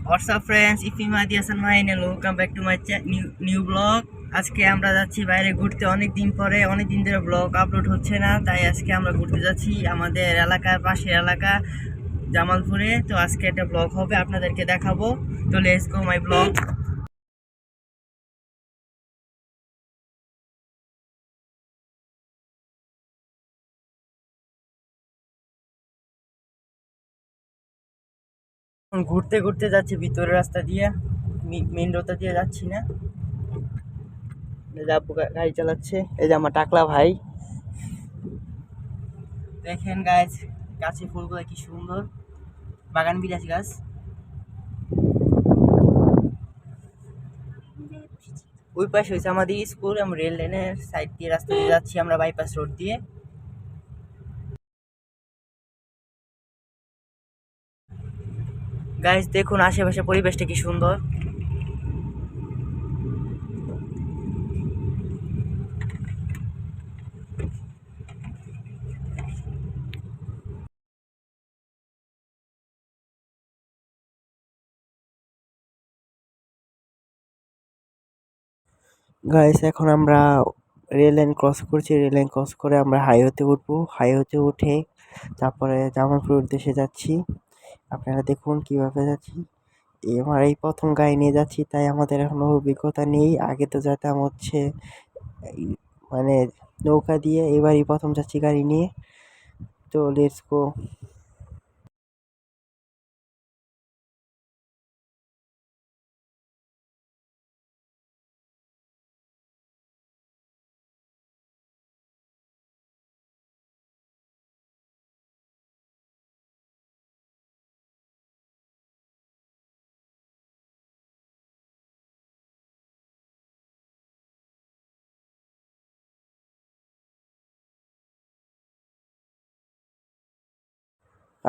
What's up friends, if you might yes and mine, welcome back to my new blog. আজকে আমরা যাচ্ছি বাইরে ঘুরতে। অনেক দিন ধরে ব্লগ আপলোড হচ্ছে না, তাই আজকে আমরা ঘুরতে যাচ্ছি আমাদের এলাকার পাশের এলাকা জামালপুরে। তো আজকে একটা ব্লগ হবে, আপনাদেরকে দেখাবো। তো লেটস গো মাই ব্লগ। ঘুরতে ঘুরতে যাচ্ছি ভিতরের রাস্তা দিয়ে, মেন রাস্তা দিয়ে যাচ্ছি না। আব্বু গাড়ি চালাচ্ছে, এই যে আমার টাকলা ভাই। দেখেন গাছ, গাছে ফুলগুলো কি সুন্দর, বাগান বিলাসী গাছ। ওই পাশে হয়েছে আমাদের স্কুল। আমরা রেল লাইনের সাইড দিয়ে রাস্তা দিয়ে যাচ্ছি, আমরা বাইপাস রোড দিয়ে। গাইস দেখুন আশেপাশে পরিবেশটা কি সুন্দর। গাইস এখন আমরা রেল লাইন ক্রস করছি, রেল লাইন ক্রস করে আমরা হাইওয়েতে উঠবো। হাইওয়েতে উঠে তারপরে জামালপুর উদ্দেশ্যে যাচ্ছি। আপনারা দেখুন কিভাবে যাচ্ছি। আমার এই প্রথম গাড়ি নিয়ে যাচ্ছি, তাই আমাদের এখনো অভিজ্ঞতা নেই। আগে তো যেতাম হচ্ছে মানে নৌকা দিয়ে, এবারই প্রথম যাচ্ছি গাড়ি নিয়ে। তো লেটস গো।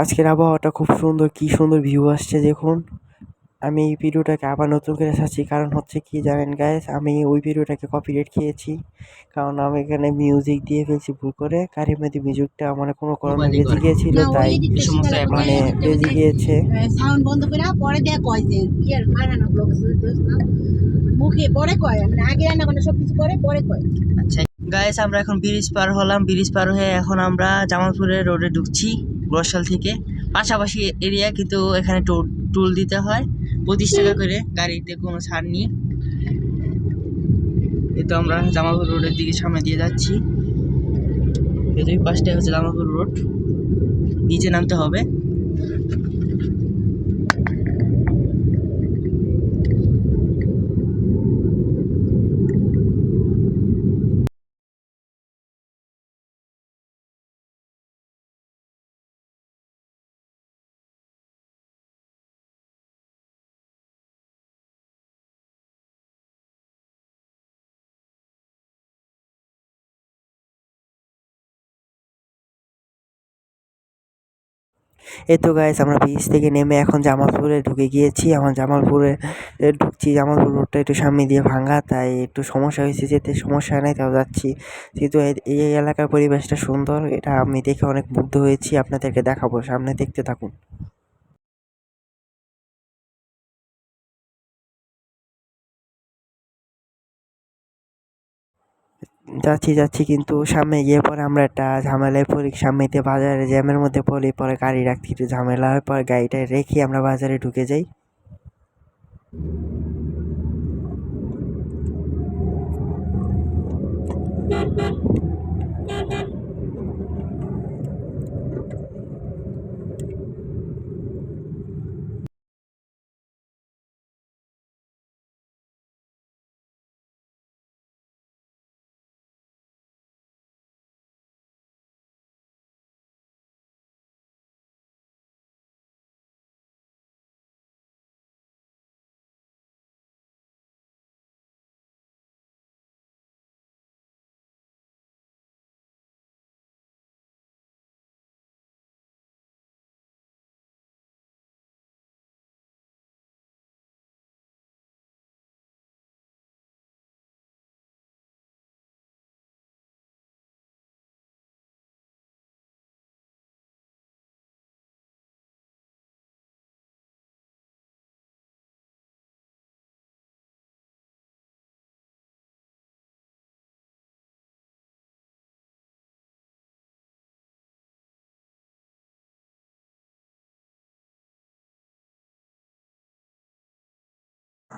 আজকের আবহাওয়াটা খুব সুন্দর, কি সুন্দর ভিউ আসছে দেখুন। আমি এই ভিডিওটাকে আবার নতুন করে ছাড়ছি, কারণ হচ্ছে কি জানেন গাইস, আমি ওই ভিডিওটাকে কপিরাইট খেয়েছি। কারণ আমি এখানে মিউজিক দিয়ে ফেলছি ভুল করে। গাড়ির মধ্যে মিউজিকটা আমার কোনো কারণে বেজে গিয়েছিল, তাই মানে বেজে গিয়েছে। সাউন্ড বন্ধ করে পরে দেয়া কয় যে কি আর খায় না ব্লগ না মুখে পরে কয়, মানে আগে রান্না বান্না সবকিছু করে পরে কয়। আচ্ছা গাইস, আমরা এখন ব্রিজ পার হলাম। ব্রিজ পার হয়ে এখন আমরা জামালপুরের রোডে ঢুকছি বর্ষাল থেকে। পাশাপাশি এরিয়া, কিন্তু এখানে টোল দিতে হয় 25 টাকা করে, গাড়িতে কোনো ছাড় নেই। এই তো আমরা জামালপুর রোডের দিকে সামনে দিয়ে যাচ্ছি। এই দুই পাশটাই হচ্ছে জামালপুর রোড, নিচে নামতে হবে। এই তো গাইস, আমরা ব্রিজ থেকে নেমে এখন জামালপুরে ঢুকে গিয়েছি। এখন জামালপুরে ঢুকছি। জামালপুর রোডটা একটু সামনে দিয়ে ভাঙা, তাই একটু সমস্যা হয়েছে, যেতে সমস্যা নেই, তাও যাচ্ছি। কিন্তু এই এলাকার পরিবেশটা সুন্দর, এটা আমি দেখে অনেক মুগ্ধ হয়েছি। আপনাদেরকে দেখাবো, সামনে দেখতে থাকুন। যাচ্ছি যাচ্ছি, কিন্তু সামনে গিয়ে পরে আমরা একটা ঝামেলায় পড়ি। সামনেতে বাজারে জ্যামের মধ্যে পড়ি, পরে গাড়ি রাখতে একটু ঝামেলা হয়, পরে গাড়িটা রেখে আমরা বাজারে ঢুকে যাই।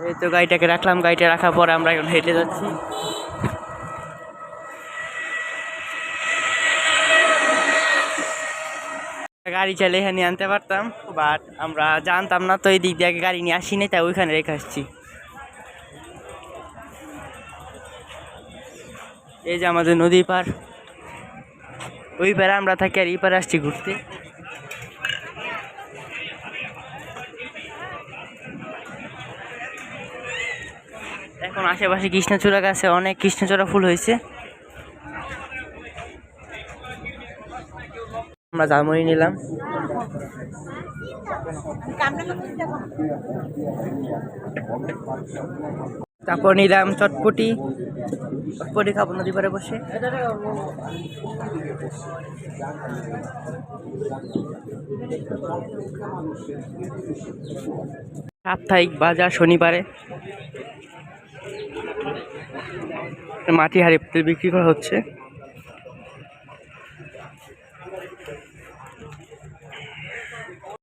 এই তো গাড়িটাকে রাখলাম, গাড়িটা রাখার পর আমরা এখন হেঁটে যাচ্ছি। গাড়ি চাইলে এখানে আনতে পারতাম, বাট আমরা জানতাম না তো এই দিক দিয়ে গাড়ি নিয়ে আসিনি, তাই ওইখানে রেখে আসছি। এই যে আমাদের নদী পার, ওই পারে আমরা থাকি আর এই পারে আসছি ঘুরতে। এখন আশেপাশে কৃষ্ণচূড়া গাছে অনেক কৃষ্ণচূড়া ফুল হয়েছে। আমরা জামুরি নিলাম। তারপর নিলাম চটপটি, চটপটি খাবো নদী পাড়ে বসে। সাপ্তাহিক বাজার শনিবারে মাটি হাড়ি বিক্রি করা হচ্ছে।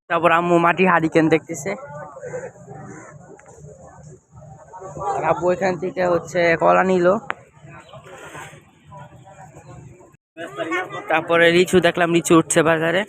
তারপর আম্মু মাটি হারিকেন দেখতেছে, আর আব্বু এখান থেকে হচ্ছে কলা নিল। তারপরে লিচু দেখলাম, লিচু উঠছে বাজারে।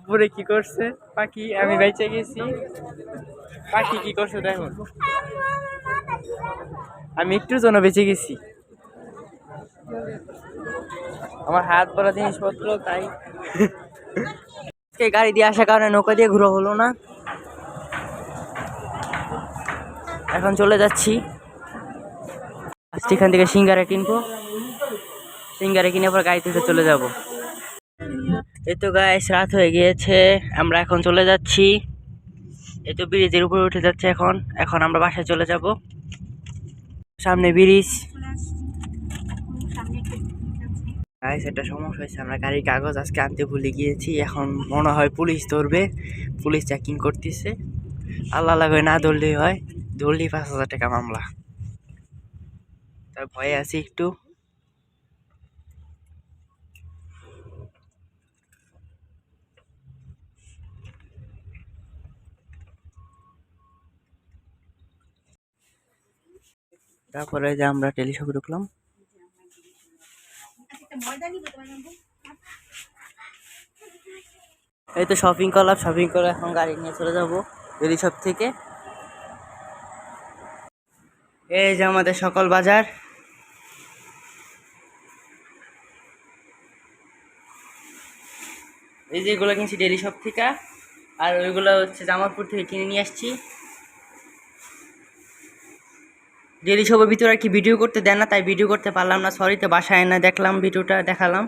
পুরে কি করছে পাখি, আমি বেঁচে গেছি। পাখি কি করছে দেখুন, আমি একটুর জন্য বেঁচে গেছি। আমার হাত ভরা জিনিসপত্র, তাই গাড়ি দিয়ে আসার কারণে নৌকা দিয়ে ঘুরা হলো না। এখন চলে যাচ্ছি, এখান থেকে সিঙ্গারা কিনবো, সিঙ্গারা কিনে পর গাড়িতে চলে যাব। এই তো গাইস রাত হয়ে গিয়েছে, আমরা এখন চলে যাচ্ছি। এই তো ব্রিজের উপরে উঠে যাচ্ছে এখন। এখন আমরা বাসায় চলে যাব। সামনে ব্রিজ। গাইস একটা সমস্যা হয়েছে, আমরা গাড়ির কাগজ আজকে আনতে ভুলে গিয়েছি। এখন মনে হয় পুলিশ ধরবে, পুলিশ চেকিং করতেছে। আল্লাহ লাগে না ধরলেই হয়, ধরলেই 5,000 টাকা মামলা। তাই ভয়ে আছি একটু। তারপরে যে আমরা টেলিশপে ঢুকলাম। এই তো শপিং করলাম, শপিং করে এখন গাড়ি নিয়ে চলে যাবো টেলিশপ থেকে। এই যে আমাদের সকল বাজার। এই যে এগুলো কিনছি টেলিশপ থেকে, আর ওইগুলো হচ্ছে জামালপুর থেকে কিনে নিয়ে আসছি। টেলিশপের ভিতরে আর কি ভিডিও করতে দেন না, তাই ভিডিও করতে পারলাম না, সরি। তো বাসায় না দেখলাম, ভিডিওটা দেখালাম।